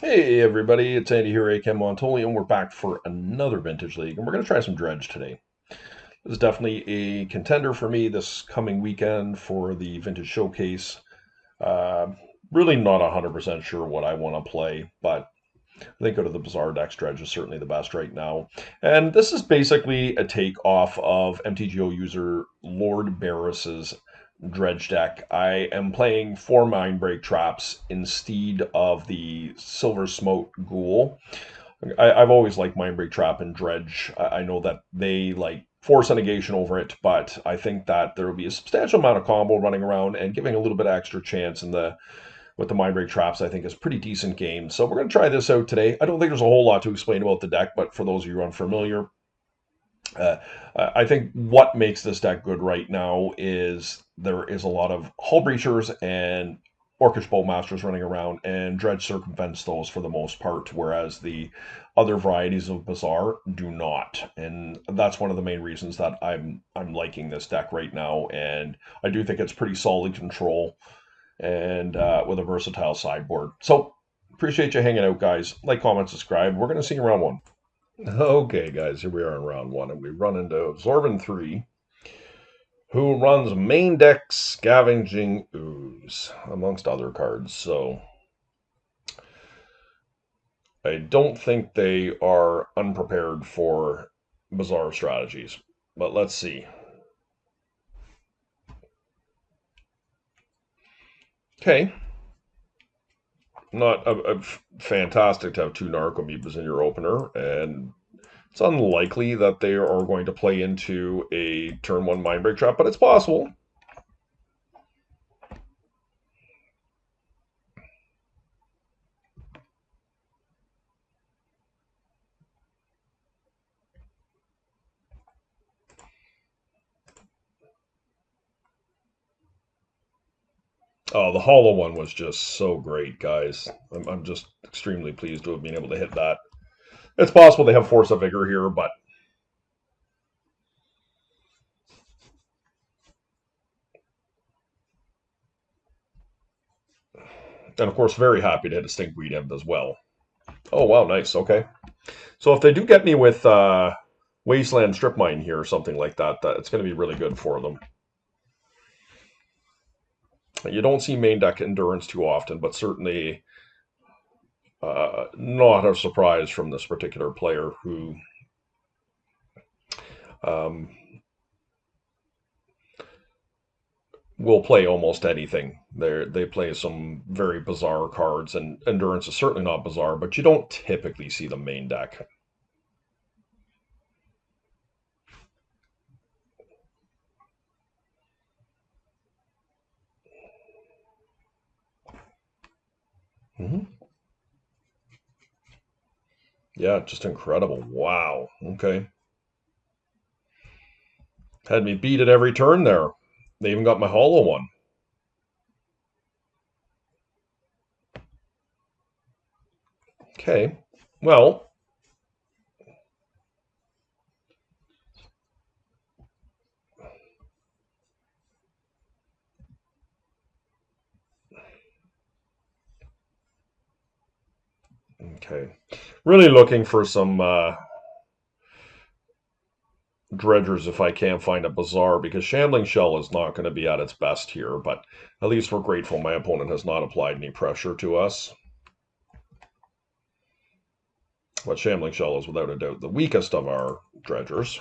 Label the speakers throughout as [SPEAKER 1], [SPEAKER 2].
[SPEAKER 1] Hey everybody, it's Andy here, A.K.M. Montoli, and we're back for another Vintage League, and we're going to try some Dredge today. This is definitely a contender for me this coming weekend for the Vintage Showcase. Uh, really not 100% sure what I want to play, but I think out of the Bazaar decks, Dredge is certainly the best right now. And this is basically a take off of MTGO user Lord Barris's Dredge deck. I am playing 4 Mindbreak Traps instead of the Silver Smoke Ghoul. I've always liked Mindbreak Trap and Dredge. I know that they like force a negation over it, but I think that there will be a substantial amount of combo running around and giving a little bit of extra chance in the with the Mindbreak Traps, I think is a pretty decent game. So we're going to try this out today. I don't think there's a whole lot to explain about the deck, but for those of you unfamiliar, uh, I think what makes this deck good right now is there is a lot of Hull Breachers and Orcish Bowmasters running around, and Dredge circumvents those for the most part, whereas the other varieties of Bazaar do not. And that's one of the main reasons that I'm liking this deck right now, and I do think it's pretty solid control and with a versatile sideboard. So appreciate you hanging out, guys. Like, comment, subscribe. We're going to see you in round one. Okay, guys, here we are in round one, and we run into Zorban 3, who runs main deck Scavenging Ooze, amongst other cards. So I don't think they are unprepared for Bazaar strategies, but let's see. Okay, not fantastic to have 2 Narcomoebas in your opener, and it's unlikely that they are going to play into a turn 1 Mindbreak Trap, but it's possible. Oh, the hollow one was just so great, guys. I'm just extremely pleased to have been able to hit that. It's possible they have Force of Vigor here, but. And of course, very happy to hit a Stinkweed Imp as well. Oh, wow, nice. Okay. So if they do get me with Wasteland Strip Mine here or something like that, it's going to be really good for them. You don't see main deck Endurance too often, but certainly not a surprise from this particular player who um, will play almost anything. They play some very bizarre cards, and Endurance is certainly not bizarre, but you don't typically see the main deck. Mm-hmm. Yeah, just incredible. Wow. Okay. Had me beat at every turn there. They even got my hollow one. Okay. Well, okay. Really looking for some dredgers if I can't find a Bazaar, because Shambling Shell is not going to be at its best here, but at least we're grateful my opponent has not applied any pressure to us. But Shambling Shell is without a doubt the weakest of our dredgers.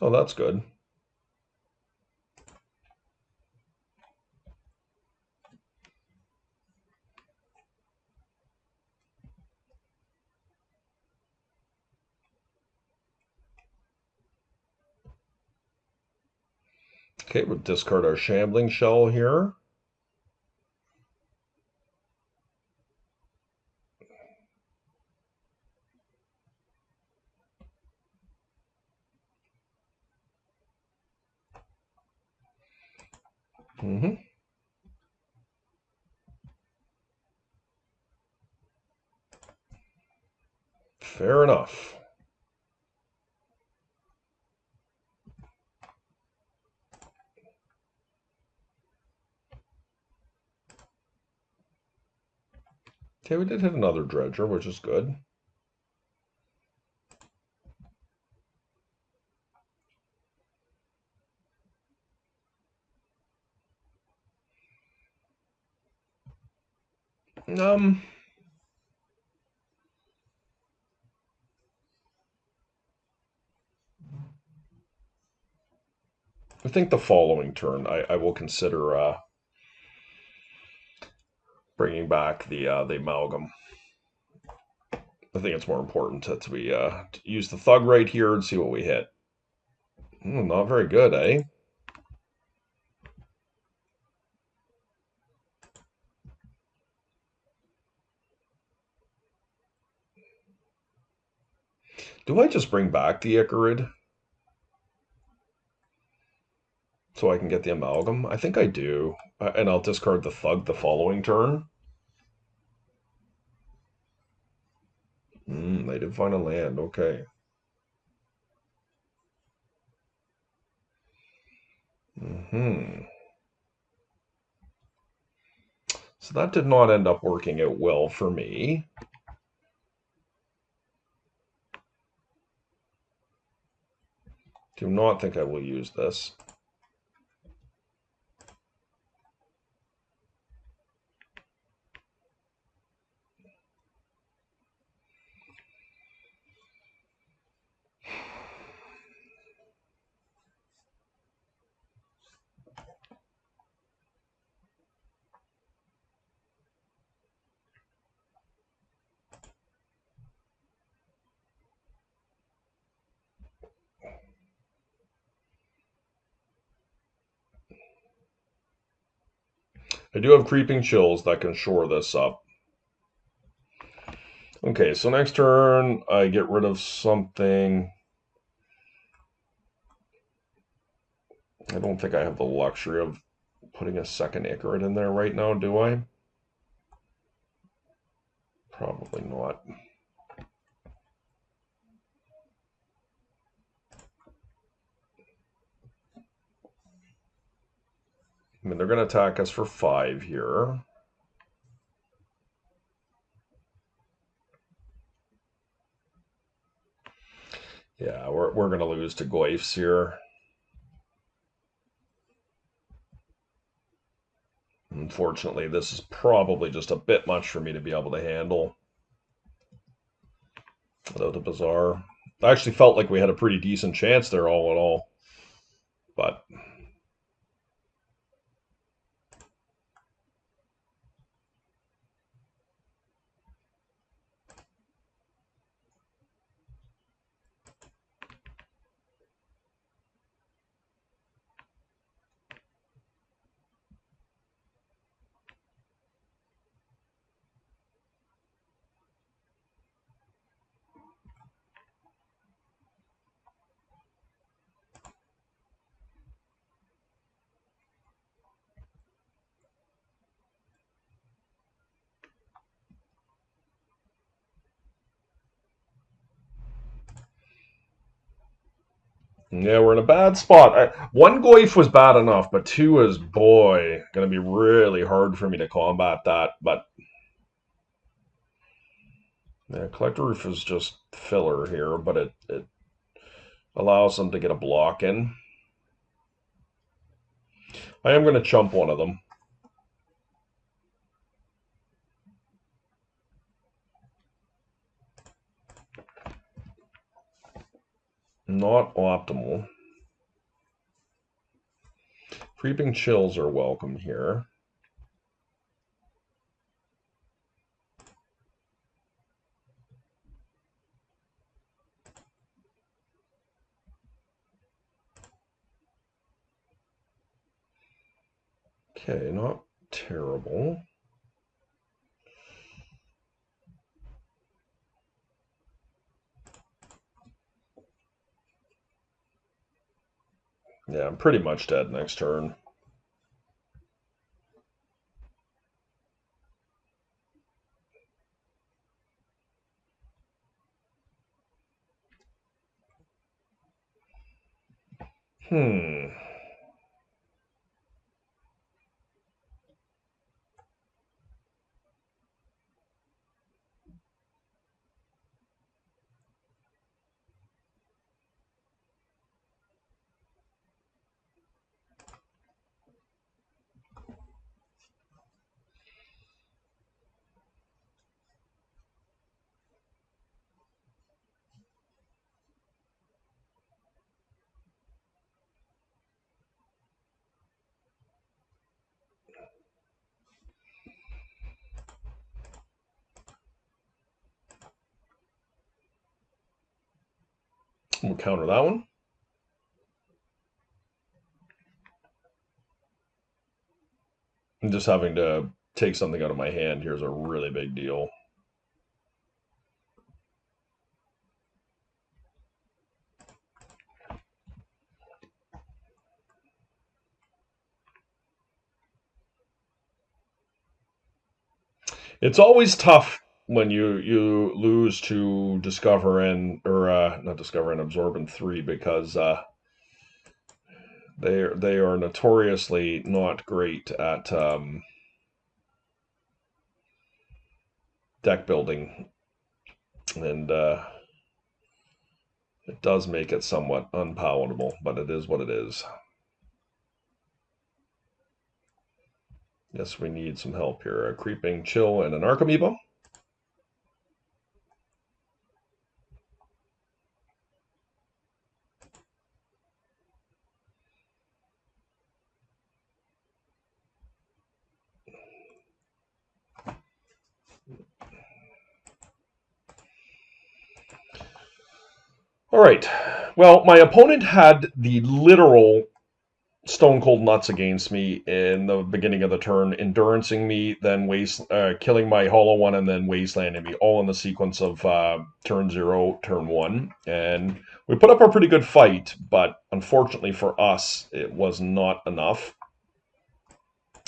[SPEAKER 1] Oh, that's good. Okay, we'll discard our Shambling Shell here. Mm-hmm. Fair enough. Okay, we did hit another dredger, which is good. I think the following turn I will consider bringing back the amalgam. I think it's more important that we use the thug right here and see what we hit. Not very good, eh? Do I just bring back the Icarid so I can get the amalgam? I think I do. And I'll discard the thug the following turn. They did find a land. Okay. So that did not end up working out well for me. Do not think I will use this. I do have creeping chills that can shore this up. Okay, so next turn I get rid of something. I don't think I have the luxury of putting a second Icarid in there right now, do I? Probably not. I mean, they're going to attack us for 5 here. Yeah, we're going to lose to Goyfs here. Unfortunately, this is probably just a bit much for me to be able to handle without the Bazaar. I actually felt like we had a pretty decent chance there all in all. But yeah, we're in a bad spot. One Goyf was bad enough, but 2 is, boy, going to be really hard for me to combat that. But yeah, Collector Roof is just filler here, but it allows them to get a block in. I am going to chump one of them. Not optimal. Creeping chills are welcome here. Okay, not terrible. Yeah, I'm pretty much dead next turn. Hmm. We'll counter that one. And just having to take something out of my hand here is a really big deal. It's always tough when you lose to Discover and or not Discover and Absorb in 3 because they are notoriously not great at deck building, and it does make it somewhat unpalatable, but it is what it is. Yes, we need some help here. A Creeping Chill and an Archamoeba. All right. Well, my opponent had the literal stone cold nuts against me in the beginning of the turn, endurancing me, then killing my hollow one, and then wastelanding me, all in the sequence of turn 0, turn 1. And we put up a pretty good fight, but unfortunately for us, it was not enough.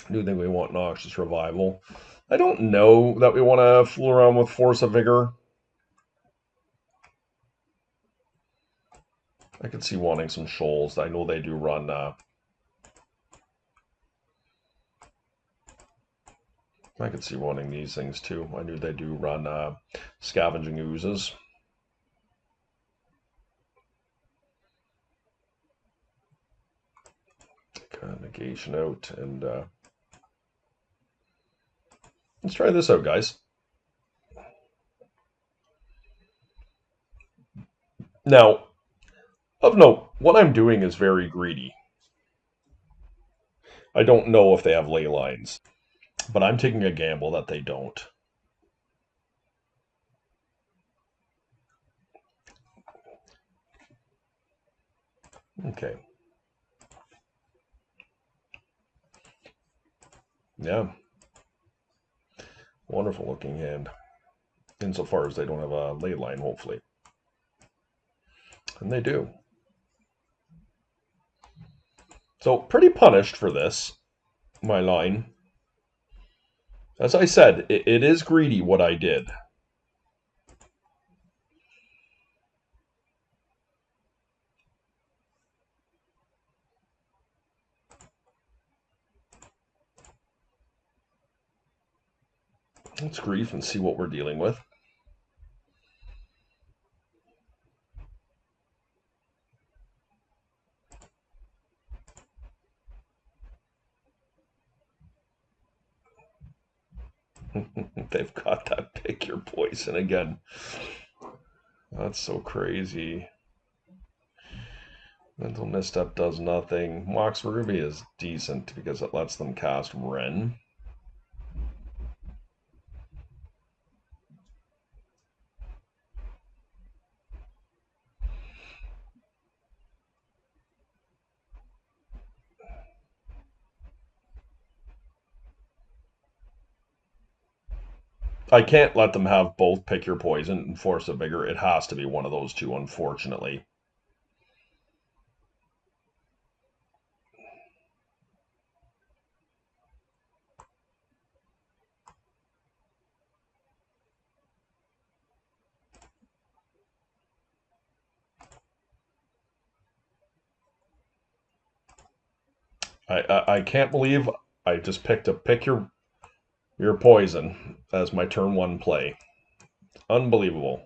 [SPEAKER 1] I do think we want Noxious Revival. I don't know that we want to fool around with Force of Vigor. I could see wanting some shoals. I know they do run I could see wanting these things too. I knew they do run Scavenging Oozes. Negation out, and let's try this out, guys. Now, of note, what I'm doing is very greedy. I don't know if they have ley lines, but I'm taking a gamble that they don't. Okay. Yeah. Wonderful looking hand. Insofar as they don't have a ley line, hopefully. And they do. So, pretty punished for this, my line. As I said, it is greedy what I did. Let's grief and see what we're dealing with. They've got that pick your poison again. That's so crazy. Mental Misstep does nothing. Mox Ruby is decent because it lets them cast Wren. I can't let them have both Pick Your Poison and Force of Vigor. It has to be one of those two, unfortunately. I can't believe I just picked a pick your poison as my turn one play. Unbelievable.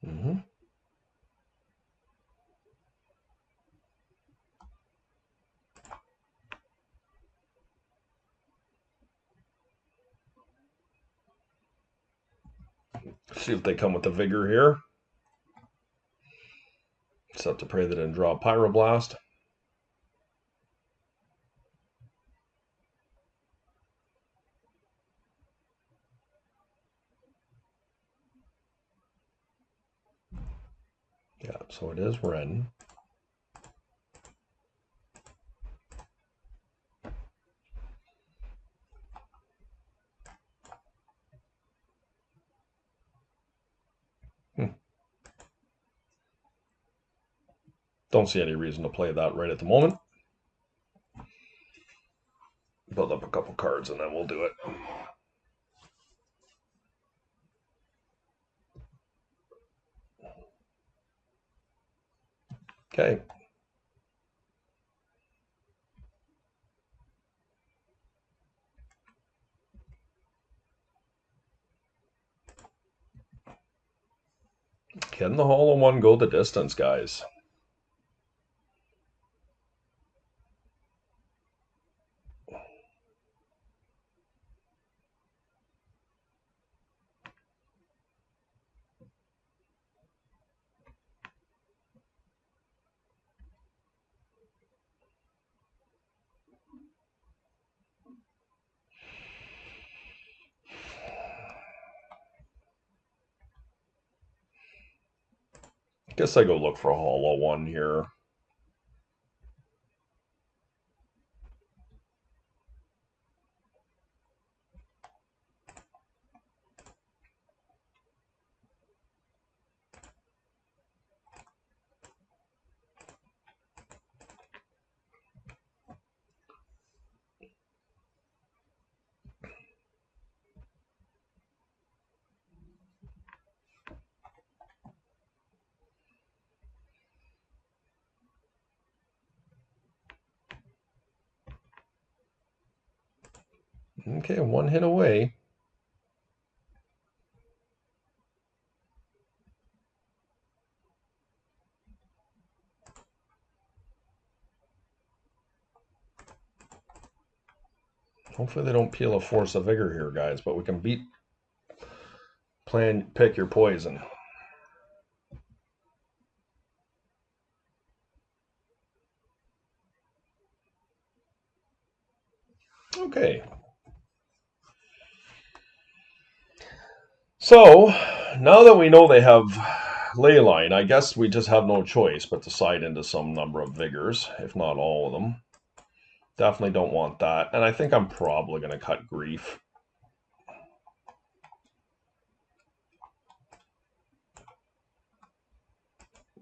[SPEAKER 1] Mm-hmm. See if they come with the vigor here. Except to pray they didn't draw a Pyroblast. Yeah, so it is Ren. Don't see any reason to play that right at the moment. Build up a couple cards and then we'll do it. Okay. Can the Hollow One go the distance, guys? Guess I go look for a Hollow One here. Okay, one hit away. Hopefully they don't peel a Force of Vigor here, guys, but we can beat plan pick your poison. Okay. So, now that we know they have Leyline, I guess we just have no choice but to side into some number of Vigors, if not all of them. Definitely don't want that. And I think I'm probably going to cut Grief.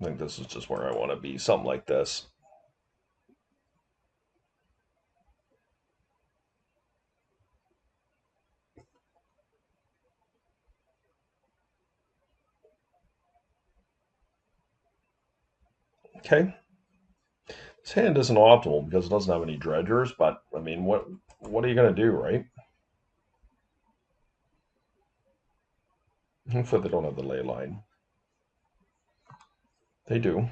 [SPEAKER 1] I think this is just where I want to be, something like this. Okay. This hand isn't optimal because it doesn't have any dredgers, but I mean, what are you going to do, right? Hopefully they don't have the ley line. They do.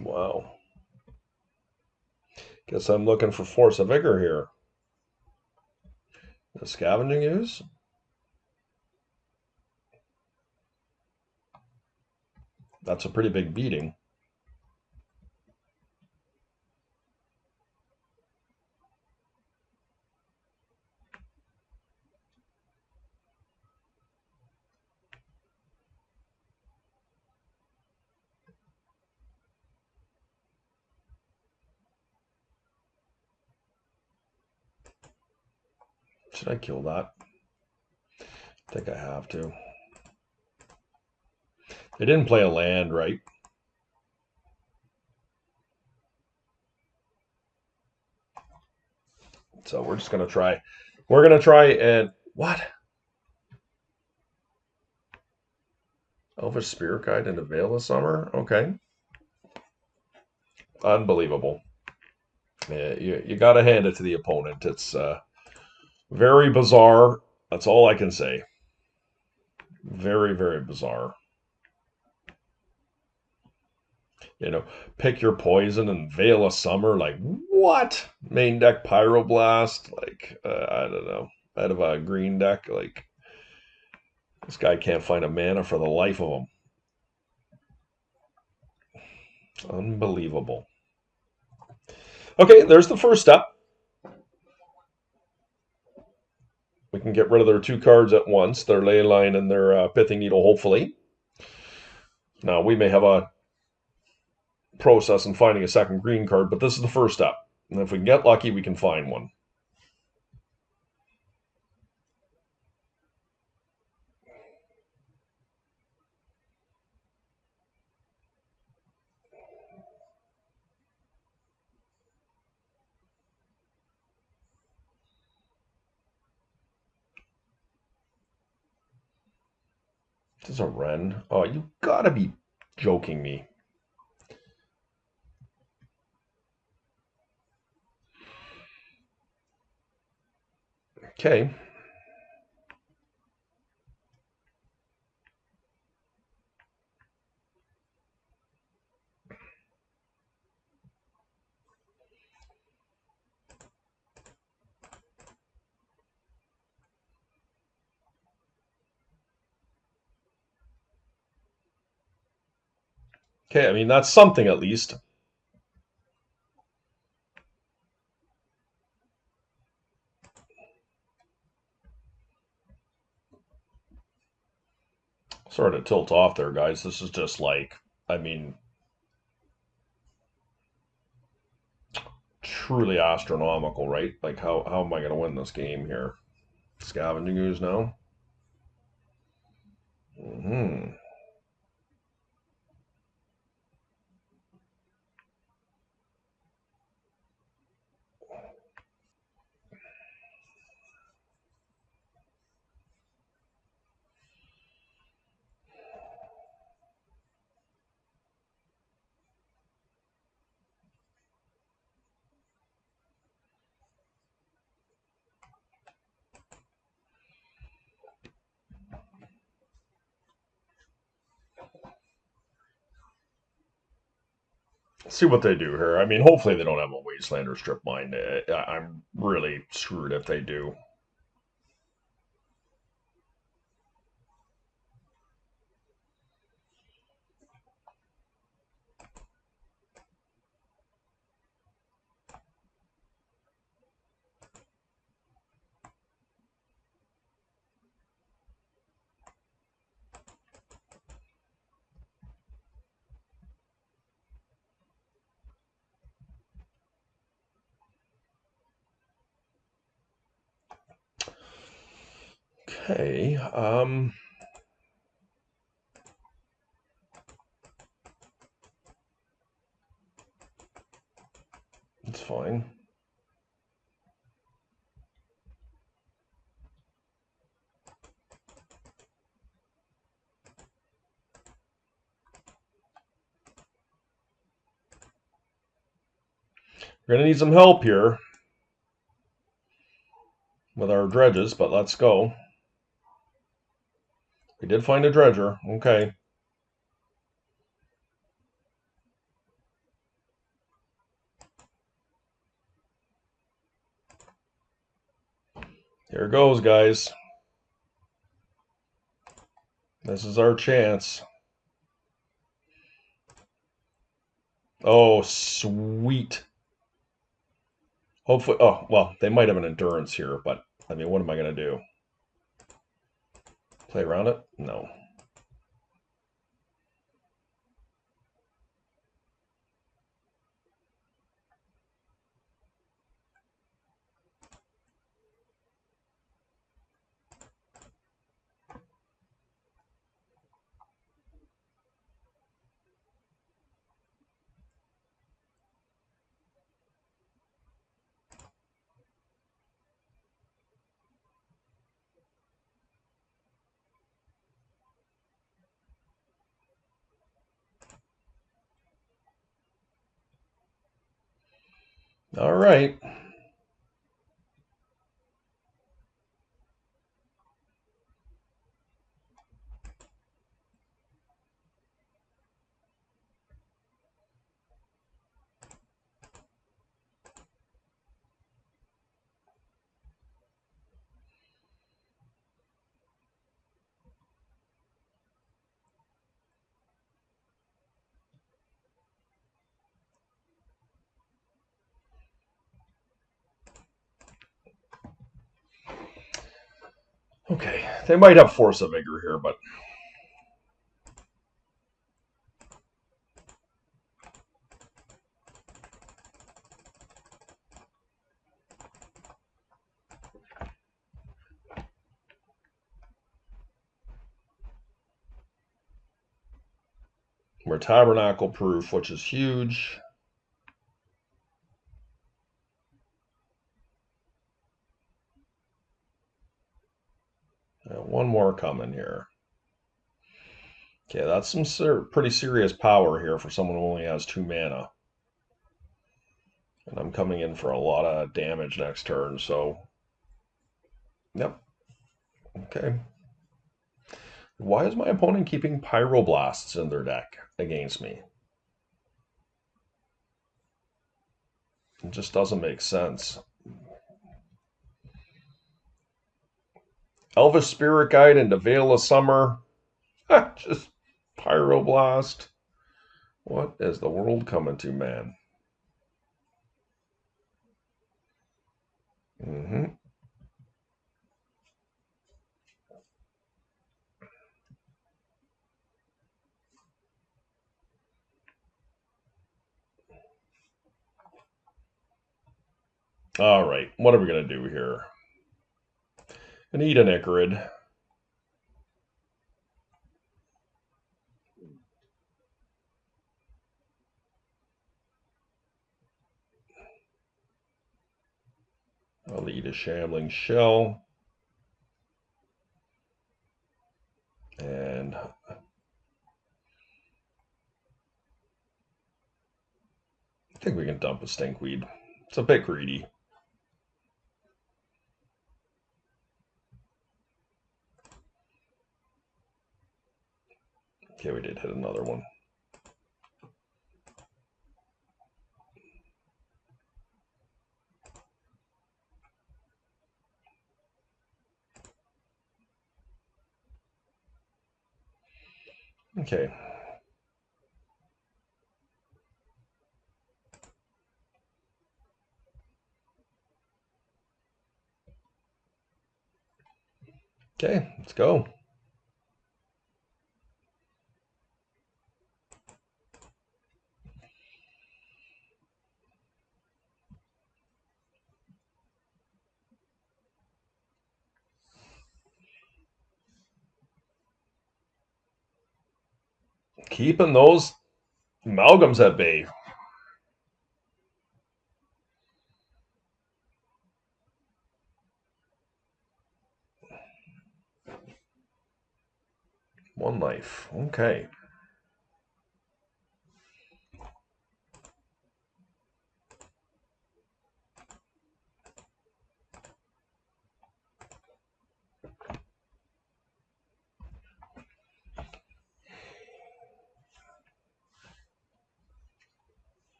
[SPEAKER 1] Wow. Guess I'm looking for Force of Vigor here. The Scavenging Ooze? That's a pretty big beating. Should I kill that? I think I have to. They didn't play a land, right? So we're just going to try. We're going to try and... What? Elvish Spirit Guide and a Veil of Summer? Okay. Unbelievable. Yeah, you got to hand it to the opponent. It's very bizarre. That's all I can say. Very, very bizarre. You know, pick your poison and Veil of Summer. Like, what? Main deck Pyroblast? Like, I don't know. Out of a green deck? Like, this guy can't find a mana for the life of him. Unbelievable. Okay, there's the first step. We can get rid of their 2 cards at once, their Leyline and their Pithing Needle, hopefully. Now, we may have a process in finding a second green card, but this is the first step. And if we can get lucky, we can find one. This is a Wren. Oh, you gotta be joking me. Okay. Okay, I mean, that's something at least. Sorry to tilt off there, guys. This is just like, I mean, truly astronomical, right? Like, how am I going to win this game here? Scavenging Ooze now? Hmm. See what they do here. I mean, hopefully they don't have a Wasteland or Strip Mine. I'm really screwed if they do. Okay. It's fine. We're going to need some help here with our dredges, but let's go. We did find a dredger. Okay. Here goes, guys. This is our chance. Oh, sweet. Hopefully, oh, well, they might have an endurance here, but, I mean, what am I going to do? Play around it? No. All right. Okay. They might have Force of Vigor here, but we're Tabernacle proof, which is huge. One more coming here. Okay, that's some pretty serious power here for someone who only has 2 mana. And I'm coming in for a lot of damage next turn, so... Yep. Okay. Why is my opponent keeping Pyroblasts in their deck against me? It just doesn't make sense. Elvish Spirit Guide into Veil of Summer. Just Pyroblast. What is the world coming to, man? Mm-hmm. All right, what are we going to do here? Gonna eat an Icarid. I'll eat a Shambling Shell. And I think we can dump a Stinkweed. It's a bit greedy. Okay, we did hit another one. Okay. Okay, let's go. Keeping those amalgams at bay. One life. Okay.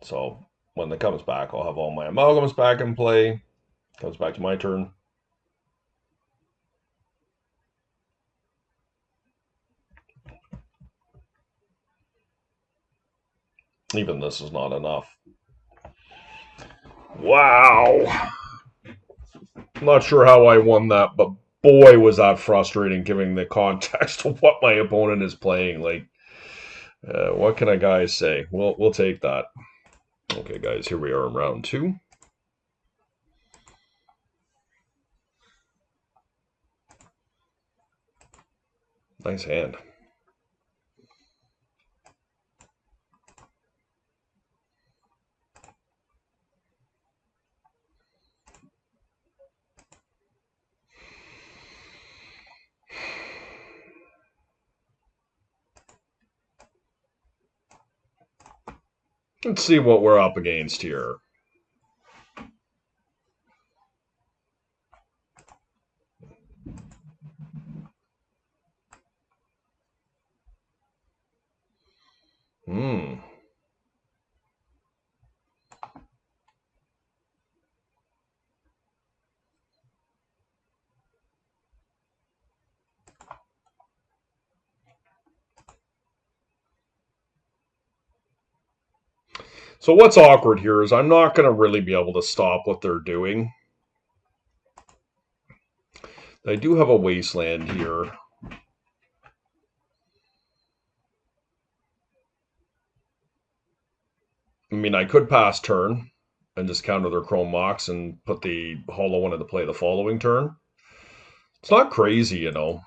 [SPEAKER 1] So when it comes back, I'll have all my amalgams back in play. Comes back to my turn. Even this is not enough. Wow. I'm not sure how I won that, but boy, was that frustrating given the context of what my opponent is playing. Like, what can a guy say? We'll take that. Okay, guys, here we are in round 2. Nice hand. Let's see what we're up against here. So what's awkward here is I'm not going to really be able to stop what they're doing. I do have a wasteland here. I mean, I could pass turn and just counter their Chrome Mox and put the hollow one into play the following turn. It's not crazy, you know.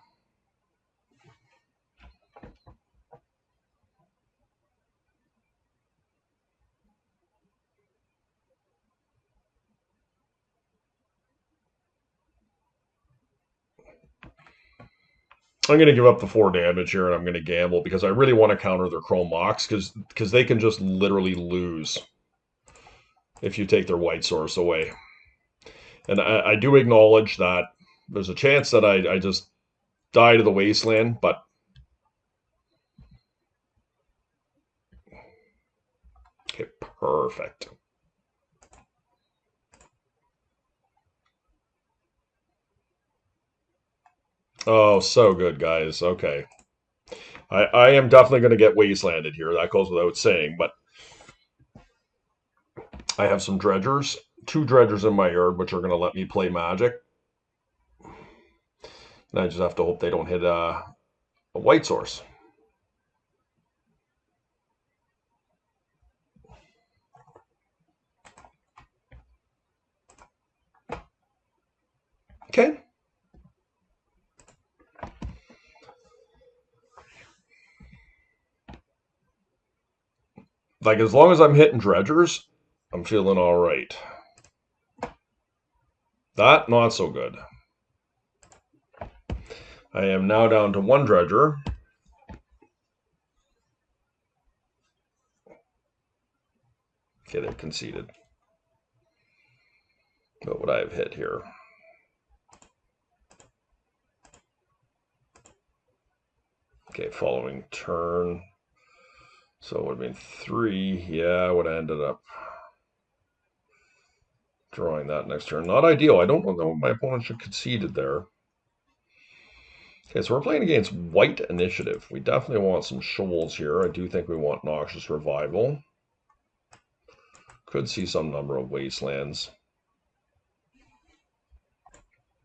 [SPEAKER 1] I'm going to give up the 4 damage here, and I'm going to gamble because I really want to counter their Chrome Mox because they can just literally lose if you take their white source away. And I do acknowledge that there's a chance that I just die to the wasteland, but okay, perfect. Oh, so good, guys. Okay. I am definitely going to get wastelanded here. That goes without saying, but I have some dredgers, 2 dredgers in my yard, which are going to let me play magic. And I just have to hope they don't hit a white source. Okay. Like, as long as I'm hitting dredgers, I'm feeling all right. That, not so good. I am now down to 1 dredger. Okay, they've conceded. What would I have hit here? Okay, following turn. So it would have been 3. Yeah, I would have ended up drawing that next turn. Not ideal. I don't know if my opponent should have conceded there. Okay, so we're playing against white initiative. We definitely want some shoals here. I do think we want Noxious Revival. Could see some number of wastelands.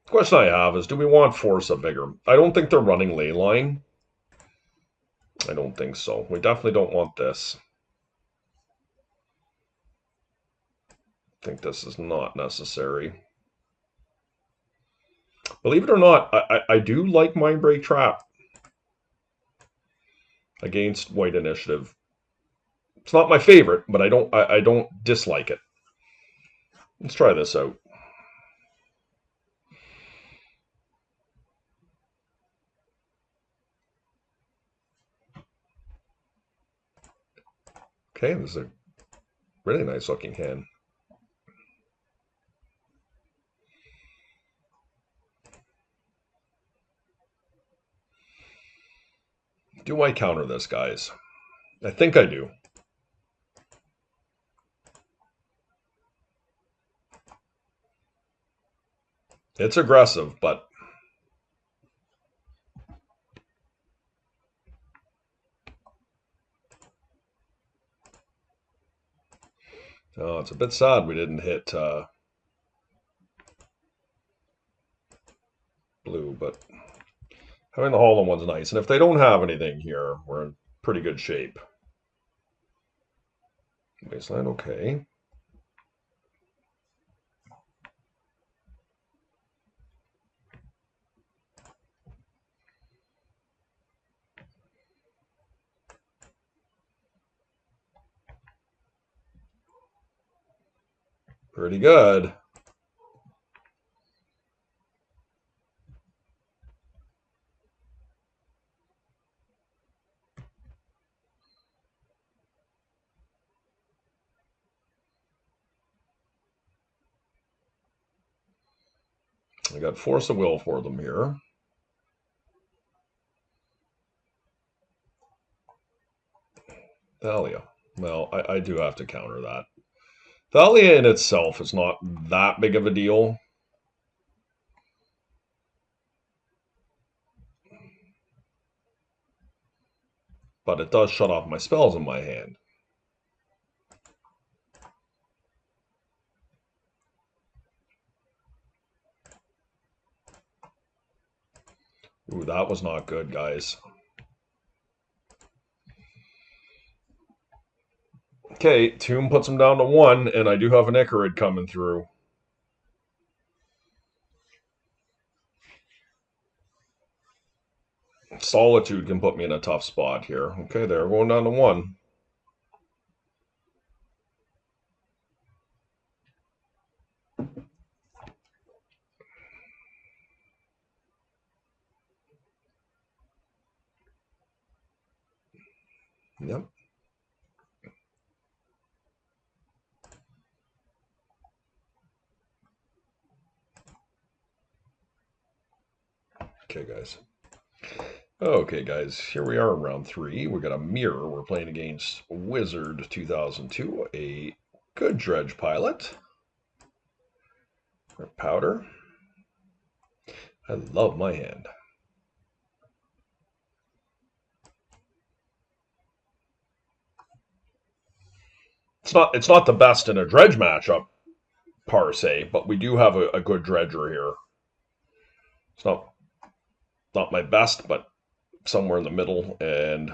[SPEAKER 1] The question I have is, do we want Force of Vigor? I don't think they're running Leyline. I don't think so. We definitely don't want this. I think this is not necessary. Believe it or not, I do like Mindbreak Trap against white initiative. It's not my favorite, but I don't dislike it. Let's try this out. Okay, this is a really nice looking hand. Do I counter this, guys? I think I do. It's aggressive, but oh, it's a bit sad we didn't hit blue, but having the hollow one's nice. And if they don't have anything here, we're in pretty good shape. Wasteland, okay. Pretty good. I got Force of Will for them here. Thalia. Well, I do have to counter that. Thalia in itself is not that big of a deal. But it does shut off my spells in my hand. Ooh, that was not good, guys. Okay, Tomb puts him down to 1, and I do have an Icarid coming through. Solitude can put me in a tough spot here. Okay, they're going down to 1. Yep. Okay, guys. Okay, guys, here we are in round 3. We got a mirror. We're playing against Wizard 2002, a good dredge pilot. Powder. I love my hand. It's not the best in a dredge matchup, per se, but we do have a good dredger here. It's not my best, but somewhere in the middle. And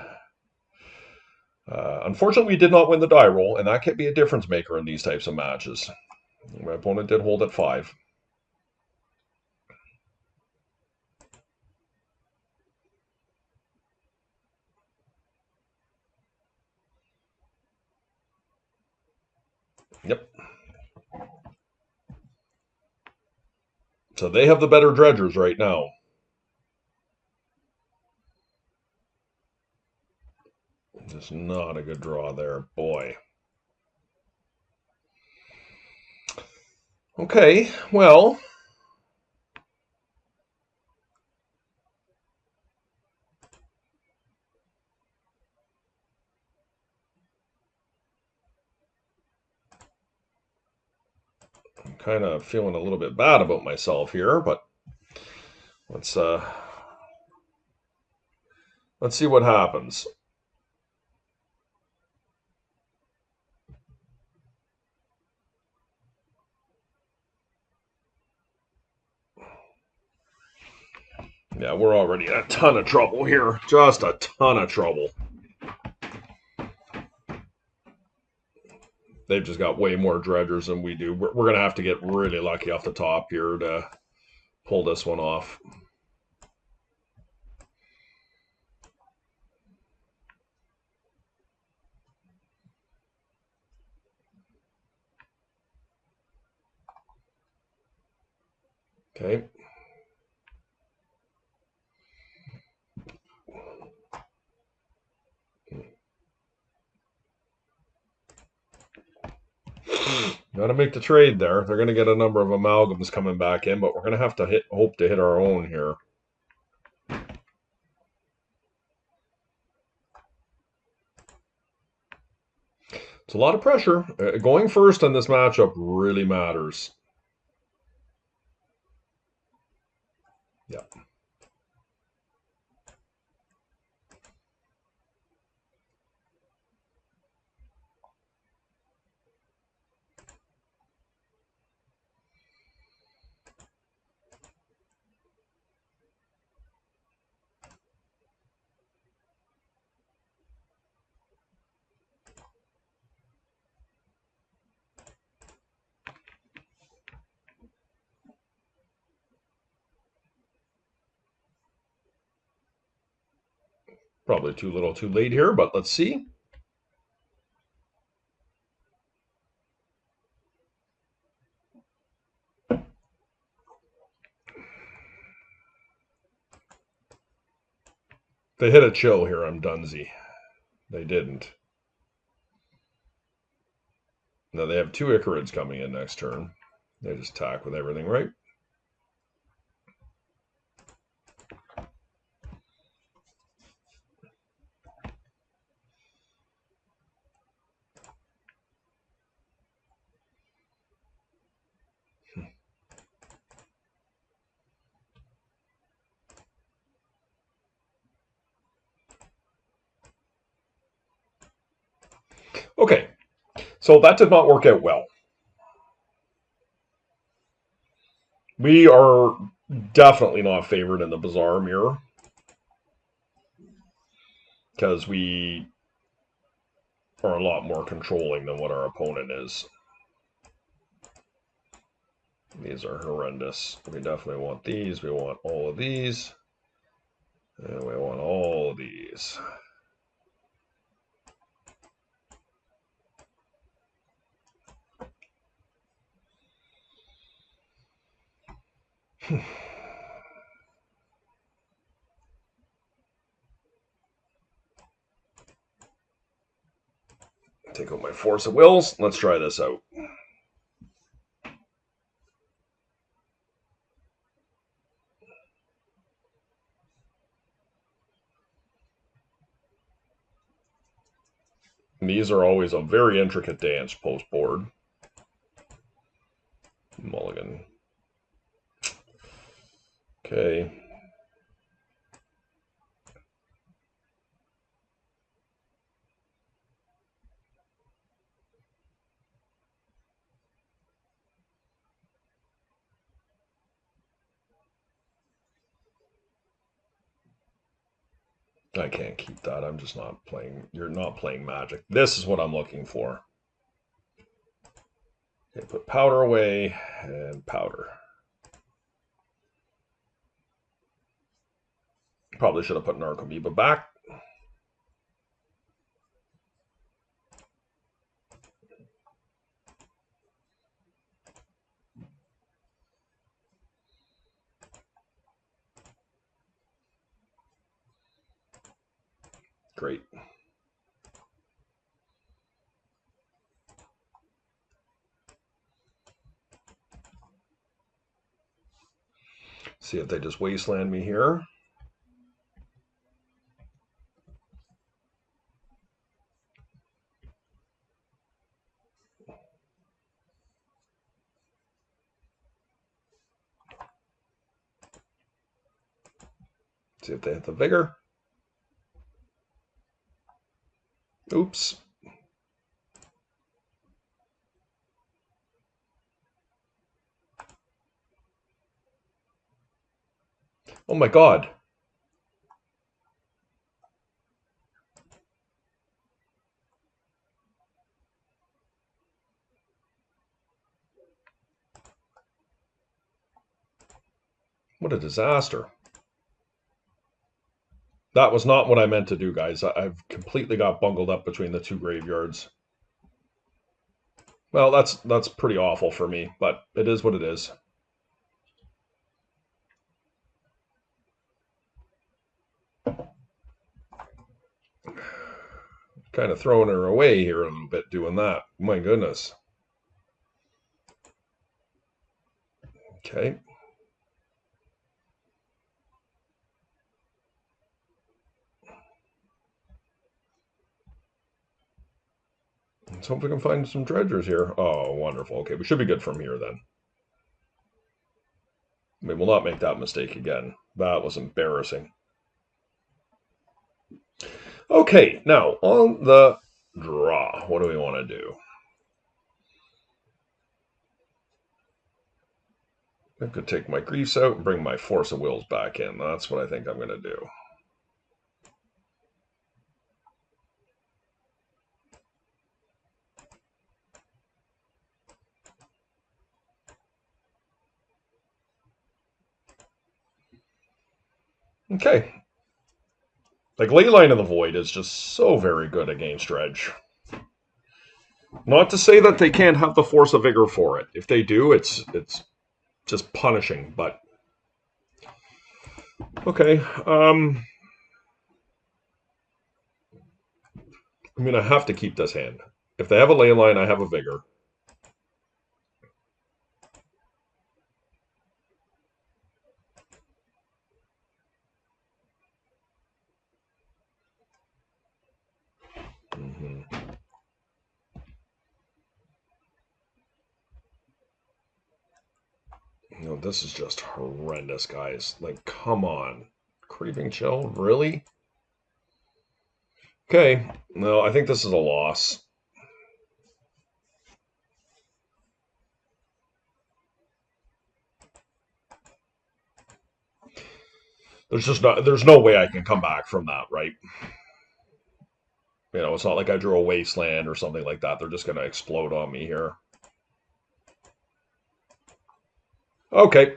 [SPEAKER 1] unfortunately, we did not win the die roll, and that can be a difference maker in these types of matches. My opponent did hold at 5. Yep. So they have the better dredgers right now. Just not a good draw there, boy. Okay, well. I'm kind of feeling a little bit bad about myself here, but let's see what happens. Yeah, we're already in a ton of trouble here. Just a ton of trouble. They've just got way more dredgers than we do. We're going to have to get really lucky off the top here to pull this one off. Okay. Got to make the trade there. They're going to get a number of amalgams coming back in, but we're going to have to hope to hit our own here. It's a lot of pressure. Going first in this matchup really matters. Yeah. Probably too little too late here, but let's see. They hit a chill here, I'm Dunsey. They didn't. Now they have 2 Icarids coming in next turn. They just attack with everything, right? Okay, so that did not work out well. We are definitely not favored in the Bazaar mirror. because we are a lot more controlling than what our opponent is. These are horrendous. We definitely want these. We want all of these. And we want all of these. Take out my Force of Wills. Let's try this out. And these are always a very intricate dance post board. Mulligan. Okay. I can't keep that. I'm just not playing. You're not playing Magic. This is what I'm looking for. Okay, put powder away and powder. Probably should have put Narcomoeba back. Great. See if they just wasteland me here. See if they hit the vigor. Oops. Oh my god. What a disaster. That was not what I meant to do, guys. I've completely got bungled up between the two graveyards. Well, that's pretty awful for me, but it is what it is. Kind of throwing her away here a little bit doing that. My goodness. Okay. Let's hope we can find some dredgers here. Oh, wonderful. Okay, we should be good from here then. We will not make that mistake again. That was embarrassing. Okay, now on the draw, what do we want to do? I could take my griefs out and bring my Force of Wills back in. That's what I think I'm going to do. Okay. Like, Leyline of the Void is just so very good against Dredge. Not to say that they can't have the Force of Vigor for it. If they do, it's just punishing, but... Okay, I'm going to have to keep this hand. If they have a Leyline, I have a Vigor. No, this is just horrendous, guys. Like, come on. Creeping Chill? Really? Okay. No, I think this is a loss. There's no way I can come back from that, right? You know, it's not like I drew a wasteland or something like that. They're just going to explode on me here. Okay.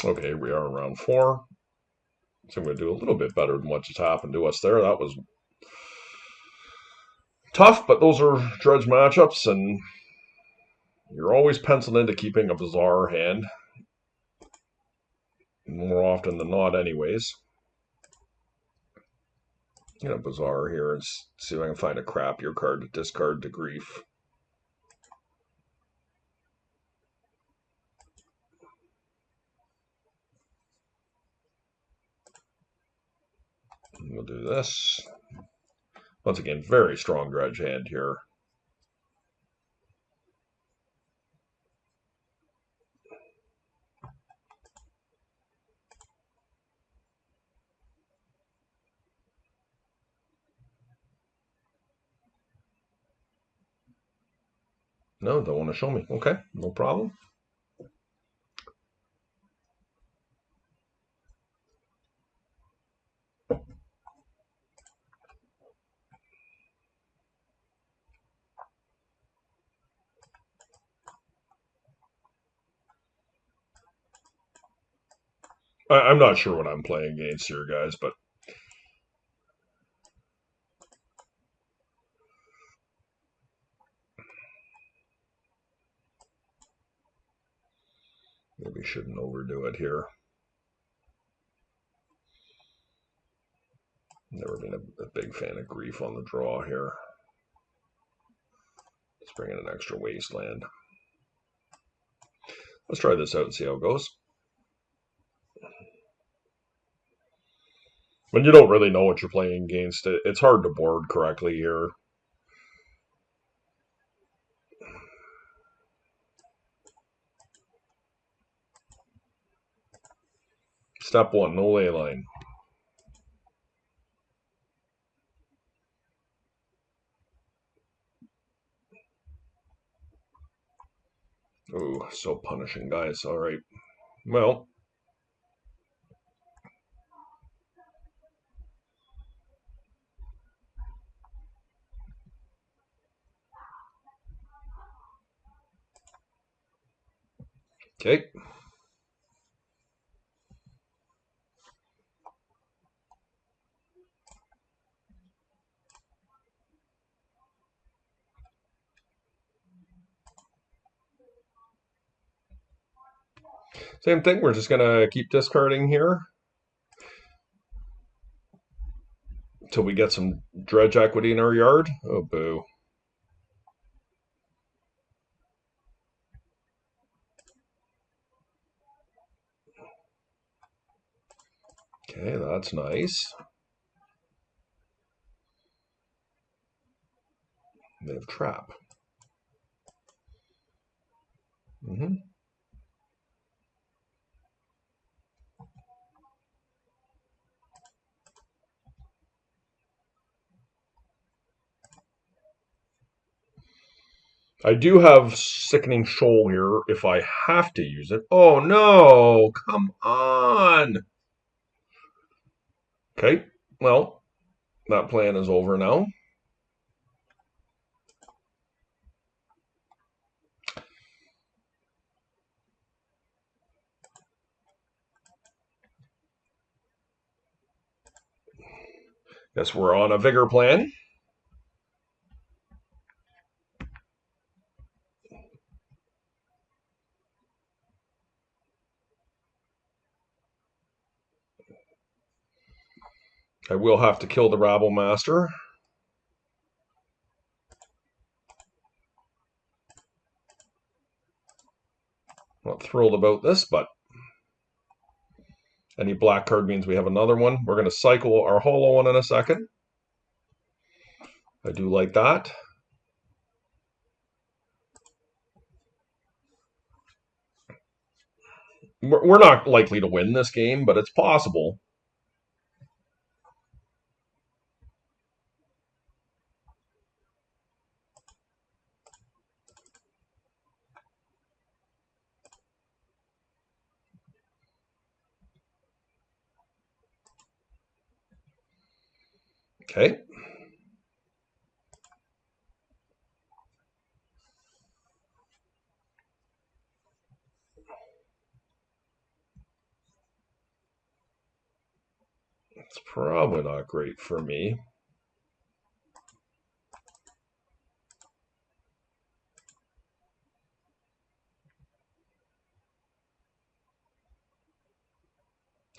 [SPEAKER 1] Okay, here we are in round 4. So I'm going to do a little bit better than what just happened to us there. That was tough, but those are Dredge matchups, and you're always penciled into keeping a bizarre hand. More often than not, anyways. You know, bizarre here and see if I can find a crappier card to discard to grief. We'll do this. Once again, very strong Dredge hand here. No, don't want to show me. Okay, no problem. I'm not sure what I'm playing against here, guys, but maybe shouldn't overdo it here. Never been a big fan of grief on the draw here. Let's bring in an extra wasteland. Let's try this out and see how it goes. When you don't really know what you're playing against, it's hard to board correctly here. Step 1, no ley line. Ooh, so punishing, guys. All right. Well, okay. Same thing. We're just going to keep discarding here until we get some dredge equity in our yard. Oh, boo. Okay, that's nice. They have trap. Mm-hmm. I do have Sickening Shoal here if I have to use it. Oh, no. Come on. Okay, well, that plan is over now. Guess we're on a vigor plan. I will have to kill the Rabble Master. Not thrilled about this, but any black card means we have another one. We're going to cycle our holo one in a second. I do like that. We're not likely to win this game, but it's possible. Okay. It's probably not great for me.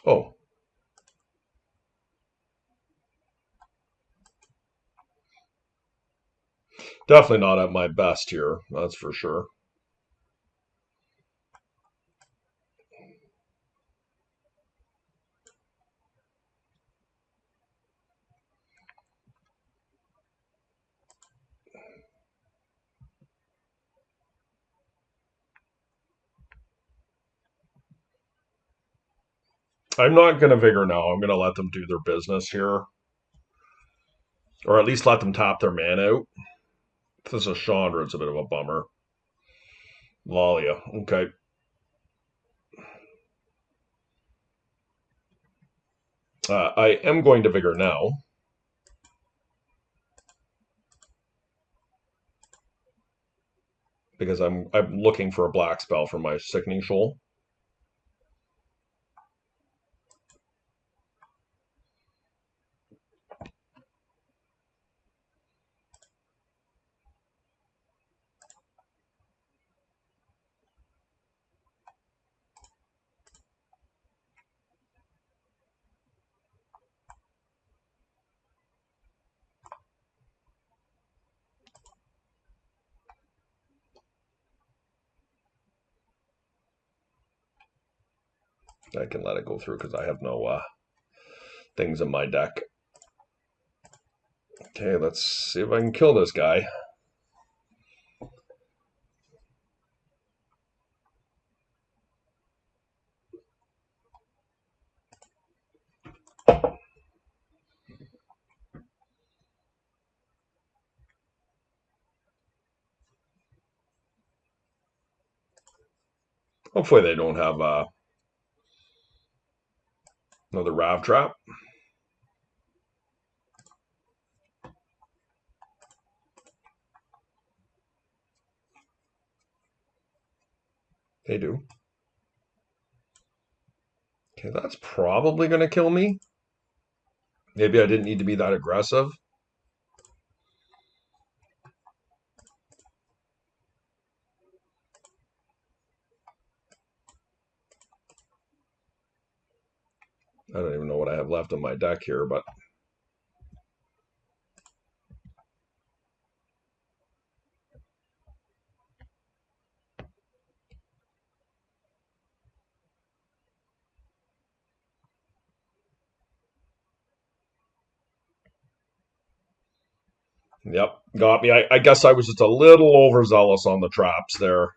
[SPEAKER 1] Oh, definitely not at my best here, that's for sure. I'm not going to vigor now. I'm going to let them do their business here. Or at least let them tap their man out. If this is a Chandra, it's a bit of a bummer. Lalia, okay. I am going to vigor now. Because I'm looking for a black spell for my Sickening Shoal. I can let it go through because I have no things in my deck. Okay, let's see if I can kill this guy. Hopefully they don't have another Rav Trap. They do. Okay, that's probably going to kill me. Maybe I didn't need to be that aggressive. I don't even know what I have left in my deck here, but yep, got me. I guess I was just a little overzealous on the traps there.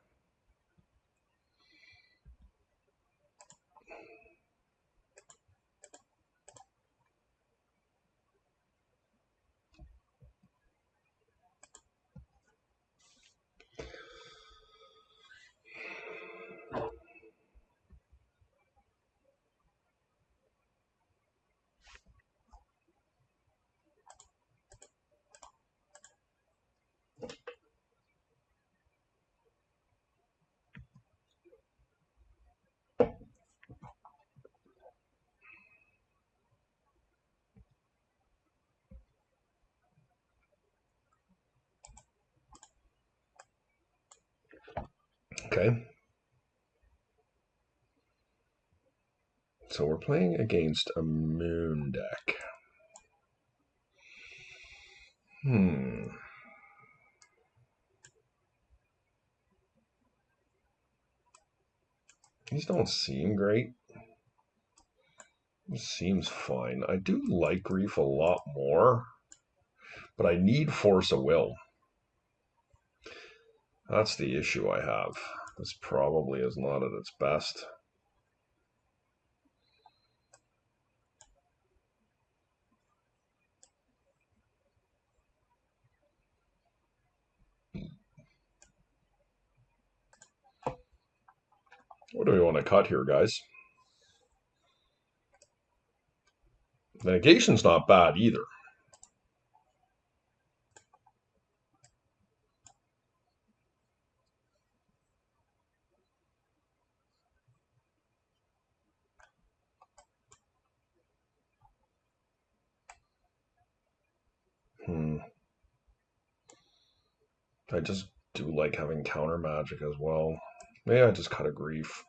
[SPEAKER 1] Okay. So we're playing against a moon deck. These don't seem great. This seems fine. I do like Grief a lot more, but I need Force of Will. That's the issue I have. This probably is not at its best. What do we want to cut here, guys? The negation's not bad either. I just do like having counter magic as well. Maybe I just cut a grief.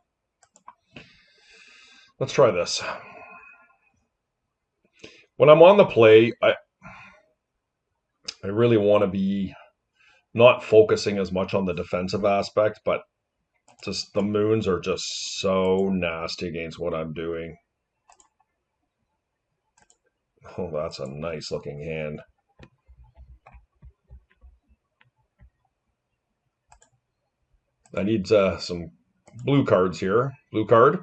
[SPEAKER 1] Let's try this. When I'm on the play, I really want to be not focusing as much on the defensive aspect, but just the moons are just so nasty against what I'm doing. Oh, that's a nice looking hand. I need some blue cards here. Blue card.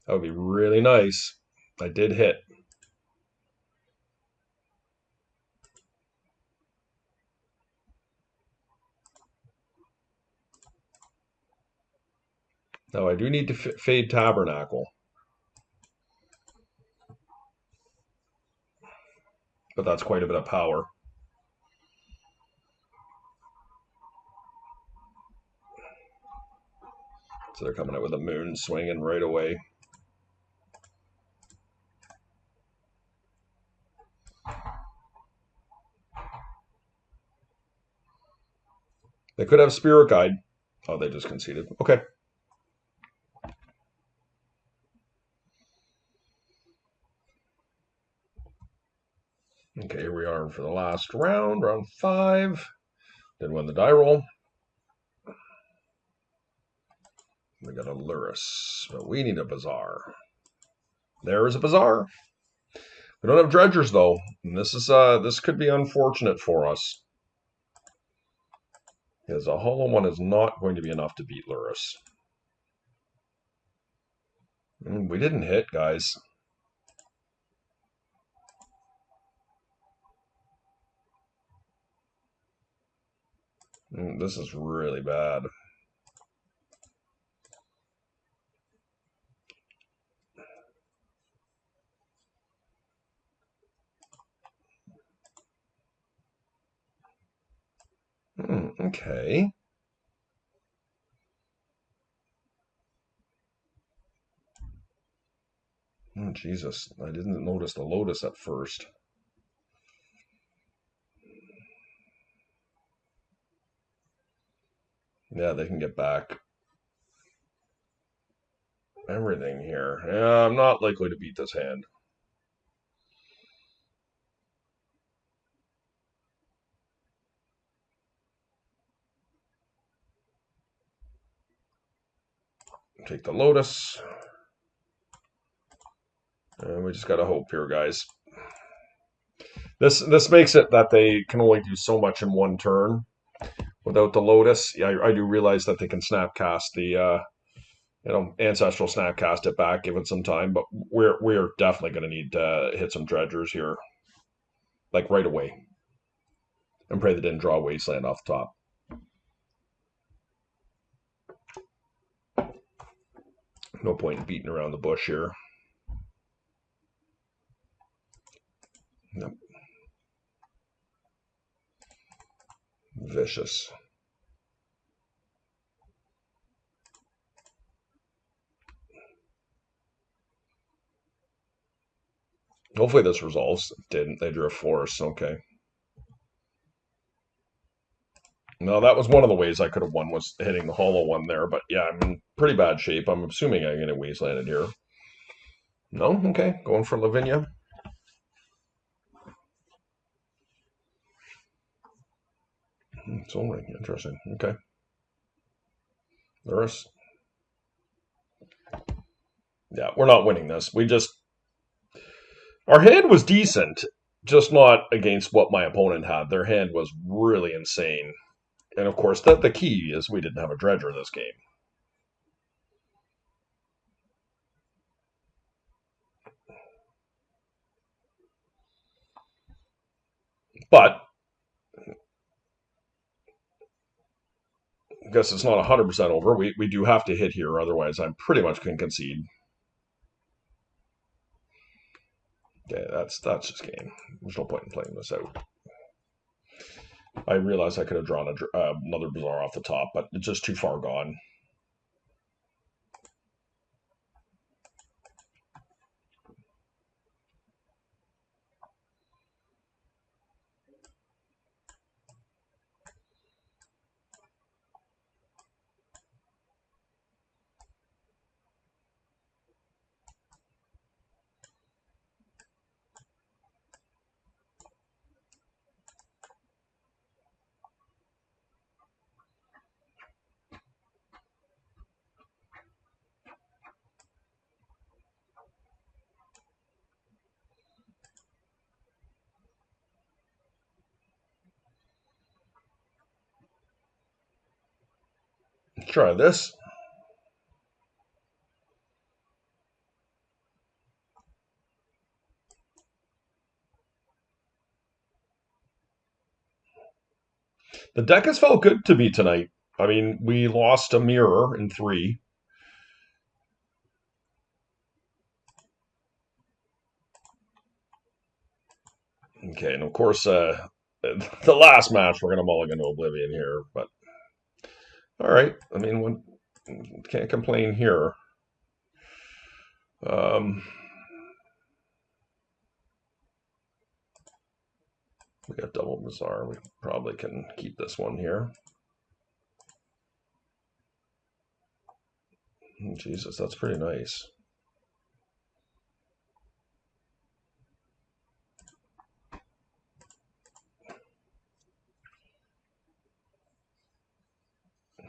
[SPEAKER 1] That would be really nice. I did hit. Now I do need to fade Tabernacle. But that's quite a bit of power. So they're coming out with a moon swinging right away. They could have Spirit Guide. Oh, they just conceded. Okay. Okay, here we are for the last round, round 5. Did win the die roll. We got a Luris, but we need a Bazaar. There is a Bazaar. We don't have Dredgers though, and this could be unfortunate for us. Because a hollow one is not going to be enough to beat Luris. We didn't hit, guys. This is really bad. Okay. Oh, Jesus. I didn't notice the Lotus at first. Yeah, they can get back everything here. Yeah, I'm not likely to beat this hand. Take the Lotus. And we just gotta hope here, guys. This makes it that they can only do so much in one turn without the Lotus. Yeah, I do realize that they can snapcast the Ancestral Snapcast it back, give it some time, but we're definitely going to need to hit some Dredgers here, like right away, and pray they didn't draw Wasteland off the top. No point in beating around the bush here. Yep. Vicious. Hopefully this resolves. It didn't. They drew a force. Okay. No, that was one of the ways I could have won, was hitting the hollow one there. But yeah, I'm in pretty bad shape. I'm assuming I'm going to Wasteland it here. No? Okay. Going for Lavinia. Soul Ring. Interesting. Okay. Luris. Yeah, we're not winning this. Our hand was decent, just not against what my opponent had. Their hand was really insane. And of course, the key is we didn't have a Dredger this game. But I guess it's not 100% over. We do have to hit here, otherwise I pretty much can concede. Okay, that's just game. There's no point in playing this out. I realized I could have drawn another Bazaar off the top, but it's just too far gone. Let's try this. The deck has felt good to me tonight. I mean, we lost a mirror in 3. Okay, and of course, the last match we're going to mulligan to Oblivion here, but all right. I mean, one can't complain here. We got double Bazaar. We probably can keep this one here. Jesus, that's pretty nice.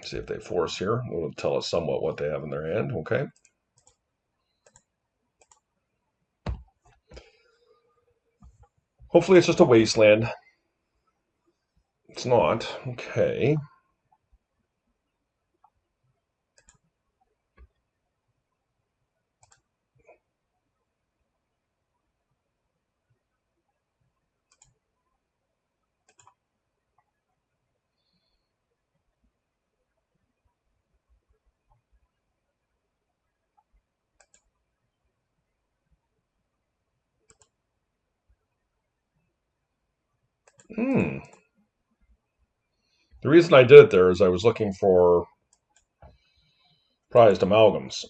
[SPEAKER 1] See if they force here. It'll tell us somewhat what they have in their hand. Okay. Hopefully it's just a wasteland. It's not. Okay. The reason I did it there is I was looking for prized amalgams.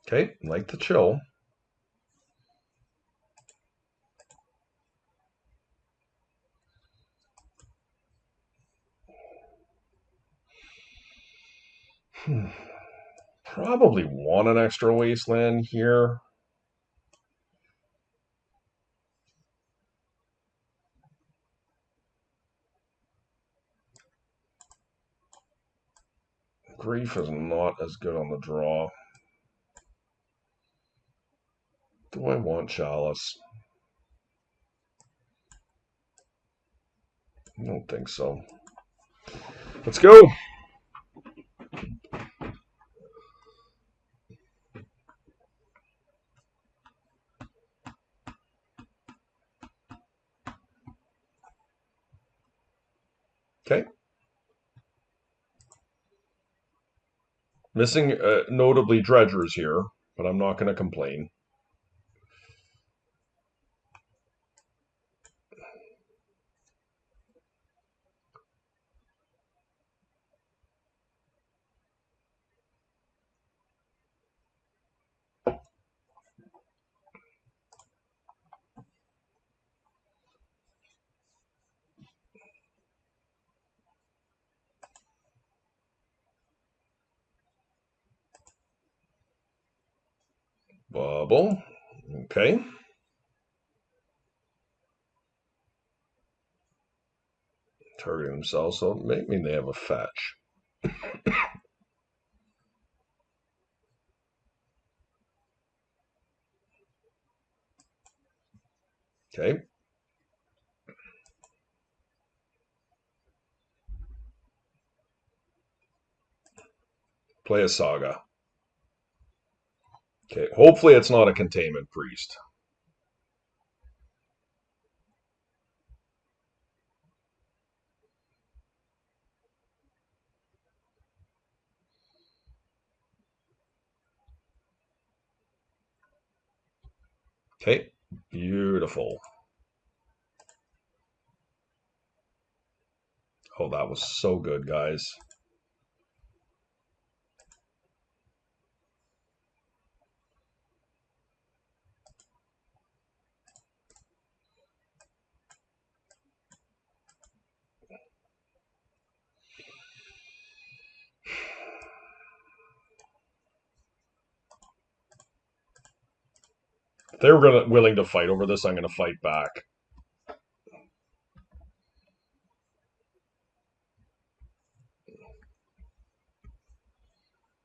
[SPEAKER 1] Okay, like the chill. Probably want an extra wasteland here. Grief is not as good on the draw. Do I want Chalice? I don't think so. Let's go. Okay. Missing notably dredgers here, but I'm not going to complain. Bubble. Okay. Targeting themselves, so it may mean they have a fetch. Okay. Play a Saga. Okay. Hopefully it's not a Containment Priest. Okay. Beautiful. Oh, that was so good, guys. If they were willing to fight over this, I'm going to fight back.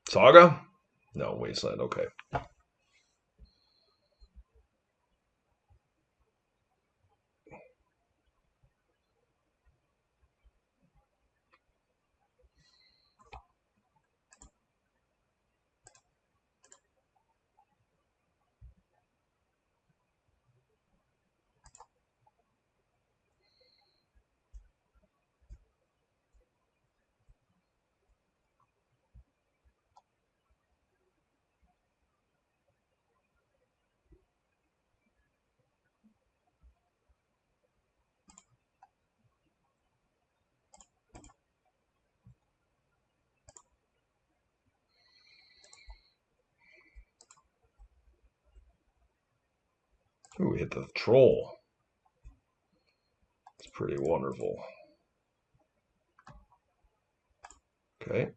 [SPEAKER 1] Saga? No, Wasteland, okay. Ooh, we hit the troll. It's pretty wonderful. Okay.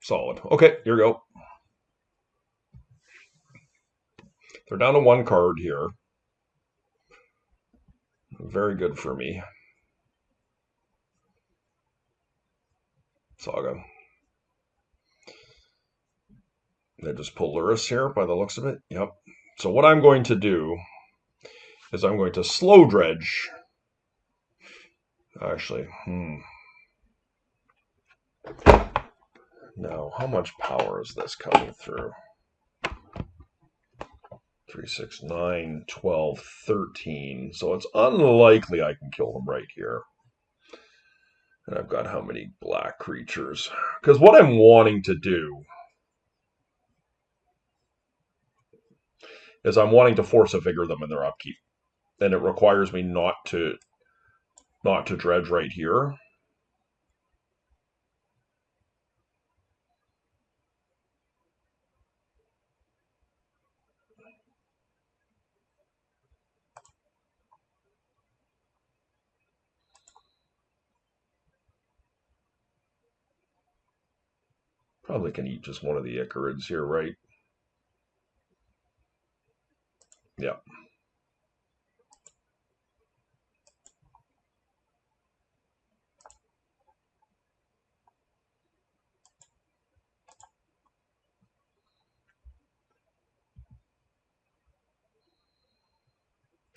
[SPEAKER 1] Solid. Okay, here we go. They're down to one card here. Very good for me. Saga. They just pull Luris here by the looks of it. Yep. So what I'm going to do is I'm going to slow dredge. Actually, Now, how much power is this coming through? 3, 6, 9, 12, 13. So it's unlikely I can kill them right here. And I've got how many black creatures? Because what I'm wanting to do is I'm wanting to force a vigor them in their upkeep. And it requires me not to dredge right here. Probably can eat just one of the Icarids here, right? Yeah.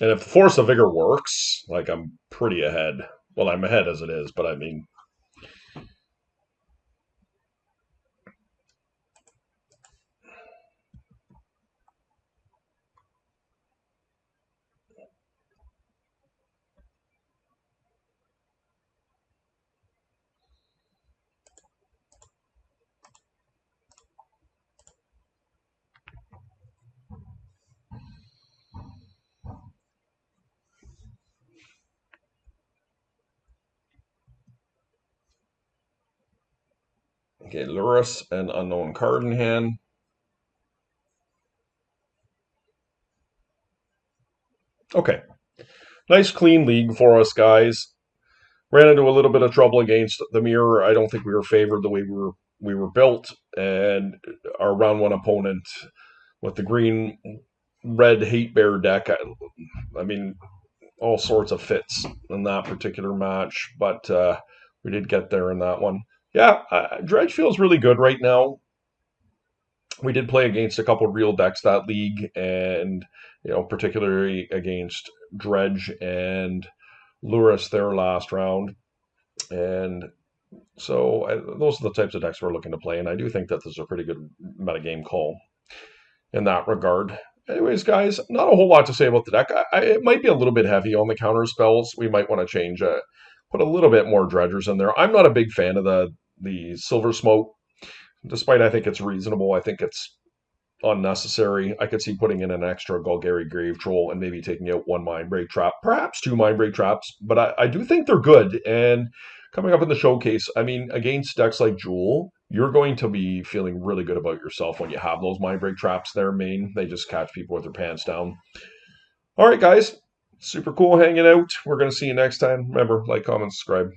[SPEAKER 1] And if the Force of Vigor works, like I'm pretty ahead. Well, I'm ahead as it is, but I mean... Okay, Luris and Unknown card in hand. Okay. Nice clean league for us, guys. Ran into a little bit of trouble against the mirror. I don't think we were favored the way we were built, and our round one opponent with the green red hate bear deck. I mean, all sorts of fits in that particular match, but we did get there in that one. Yeah, Dredge feels really good right now. We did play against a couple real decks that league, and particularly against Dredge and Luris their last round. And so those are the types of decks we're looking to play, and I do think that this is a pretty good metagame call in that regard. Anyways, guys, not a whole lot to say about the deck. It might be a little bit heavy on the counter spells. We might want to change, put a little bit more dredgers in there. I'm not a big fan of the Silver Smoke, despite I think it's reasonable. I think it's unnecessary. I could see putting in an extra Golgari Grave Troll and maybe taking out one Mindbreak Trap, perhaps two Mindbreak Traps, but I do think they're good. And coming up in the showcase, I mean, against decks like Jewel, you're going to be feeling really good about yourself when you have those Mindbreak Traps there main. They just catch people with their pants down. All right, guys. Super cool hanging out. We're going to see you next time. Remember, like, comment, subscribe.